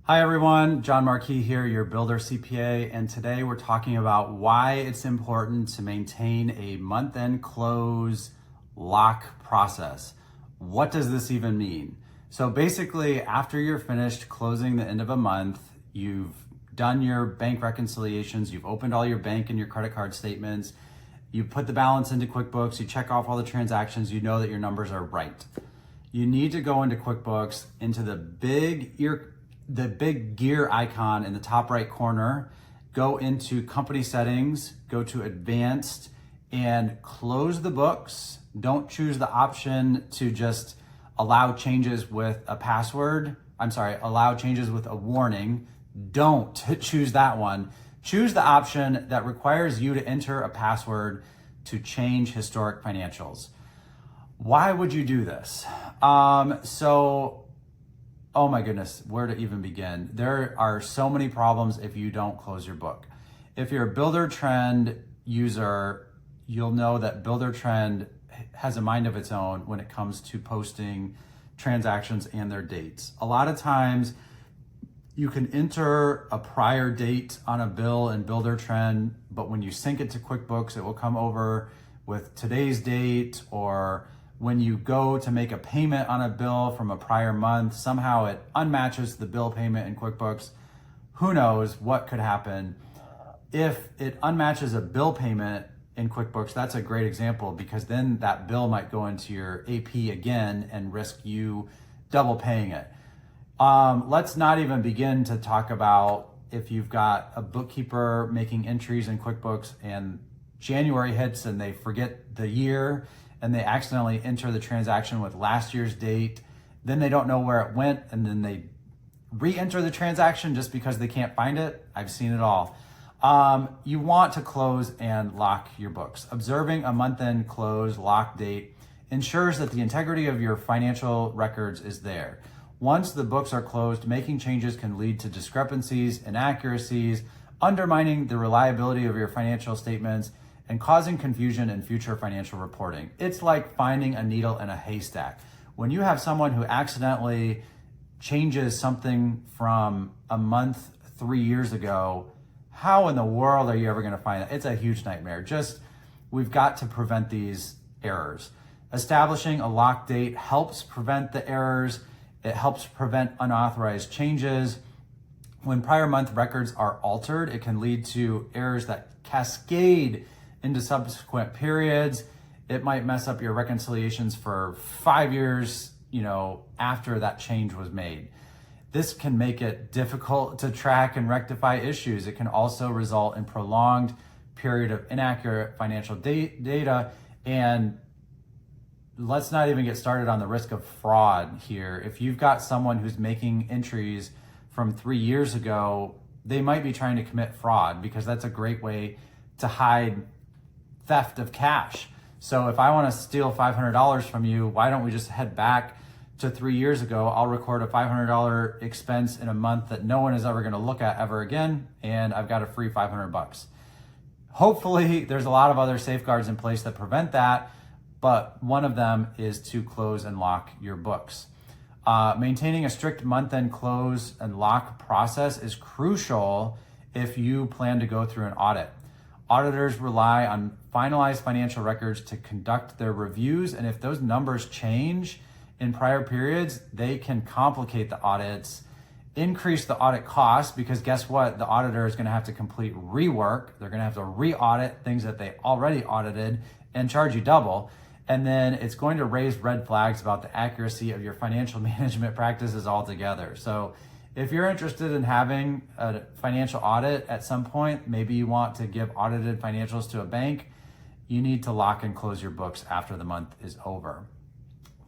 Hi everyone, Jon Markee here, your Builder CPA, and today we're talking about why it's important to maintain a month-end close lock process. What does this even mean? So basically, after you're finished closing the end of a month, you've done your bank reconciliations, you've opened all your bank and your credit card statements, you put the balance into QuickBooks, you check off all the transactions, you know that your numbers are right. You need to go into QuickBooks, into the big gear icon in the top right corner, go into company settings, go to advanced and close the books. Don't choose the option to just allow changes with a password. Allow changes with a warning. Don't choose that one. Choose the option that requires you to enter a password to change historic financials. Why would you do this? Oh my goodness, where to even begin? There are so many problems if you don't close your book. If you're a Builder Trend user, you'll know that Builder Trend has a mind of its own when it comes to posting transactions and their dates. A lot of times you can enter a prior date on a bill in Builder Trend, but when you sync it to QuickBooks, it will come over with today's date, or when you go to make a payment on a bill from a prior month, somehow it unmatches the bill payment in QuickBooks. Who knows what could happen? If it unmatches a bill payment in QuickBooks, that's a great example, because then that bill might go into your AP again and risk you double paying it. Let's not even begin to talk about if you've got a bookkeeper making entries in QuickBooks and January hits and they forget the year and they accidentally enter the transaction with last year's date, then they don't know where it went, and then they re-enter the transaction just because they can't find it. I've seen it all. You want to close and lock your books. Observing a month-end close lock date ensures that the integrity of your financial records is there. Once the books are closed, making changes can lead to discrepancies, inaccuracies, undermining the reliability of your financial statements, and causing confusion in future financial reporting. It's like finding a needle in a haystack. When you have someone who accidentally changes something from a month 3 years ago, how in the world are you ever gonna find it? It's a huge nightmare. We've got to prevent these errors. Establishing a lock date helps prevent the errors. It helps prevent unauthorized changes. When prior month records are altered, it can lead to errors that cascade into subsequent periods. It might mess up your reconciliations for 5 years, after that change was made. This can make it difficult to track and rectify issues. It can also result in prolonged period of inaccurate financial data. And let's not even get started on the risk of fraud here. If you've got someone who's making entries from 3 years ago, they might be trying to commit fraud, because that's a great way to hide theft of cash. So if I want to steal $500 from you, why don't we just head back to 3 years ago? I'll record a $500 expense in a month that no one is ever going to look at ever again, and I've got a free $500. Hopefully there's a lot of other safeguards in place that prevent that, but one of them is to close and lock your books. Maintaining a strict month-end close and lock process is crucial if you plan to go through an audit. Auditors rely on finalized financial records to conduct their reviews, and if those numbers change in prior periods, they can complicate the audits, increase the audit costs, because guess what? The auditor is going to have to complete rework. They're going to have to re-audit things that they already audited and charge you double. And then it's going to raise red flags about the accuracy of your financial management practices altogether. So if you're interested in having a financial audit at some point, maybe you want to give audited financials to a bank, you need to lock and close your books after the month is over.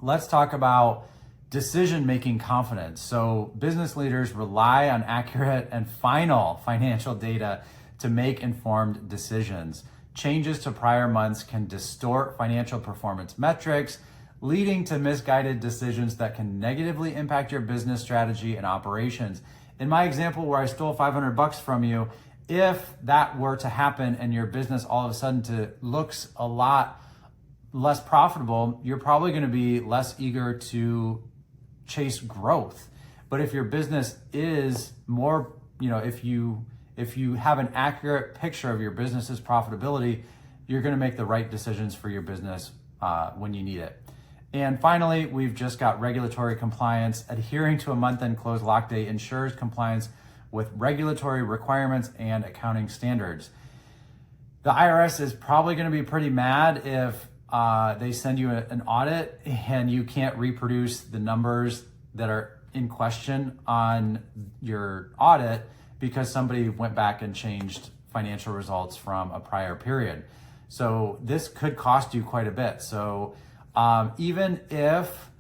Let's talk about decision-making confidence. So business leaders rely on accurate and final financial data to make informed decisions. Changes to prior months can distort financial performance metrics, leading to misguided decisions that can negatively impact your business strategy and operations. In my example where I stole $500 from you, if that were to happen and your business all of a sudden looks a lot less profitable, you're probably going to be less eager to chase growth. But if your business is more, if you have an accurate picture of your business's profitability, you're going to make the right decisions for your business when you need it. And finally, we've just got regulatory compliance. Adhering to a month-end close lock date ensures compliance with regulatory requirements and accounting standards. The IRS is probably going to be pretty mad if they send you an audit and you can't reproduce the numbers that are in question on your audit because somebody went back and changed financial results from a prior period. So this could cost you quite a bit. So even if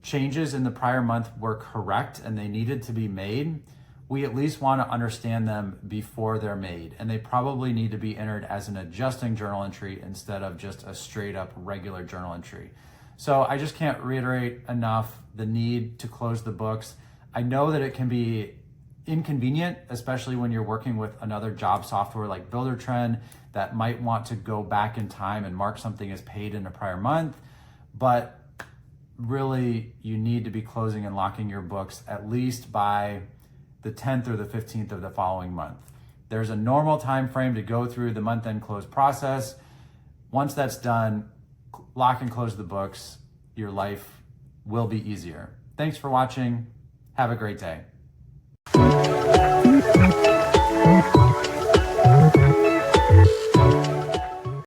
changes in the prior month were correct and they needed to be made, we at least want to understand them before they're made. And they probably need to be entered as an adjusting journal entry instead of just a straight up regular journal entry. So I just can't reiterate enough the need to close the books. I know that it can be inconvenient, especially when you're working with another job software like Builder Trend that might want to go back in time and mark something as paid in a prior month. But really, you need to be closing and locking your books at least by the 10th or the 15th of the following month. There's a normal time frame to go through the month-end close process. Once that's done, lock and close the books. Your life will be easier. Thanks for watching. Have a great day.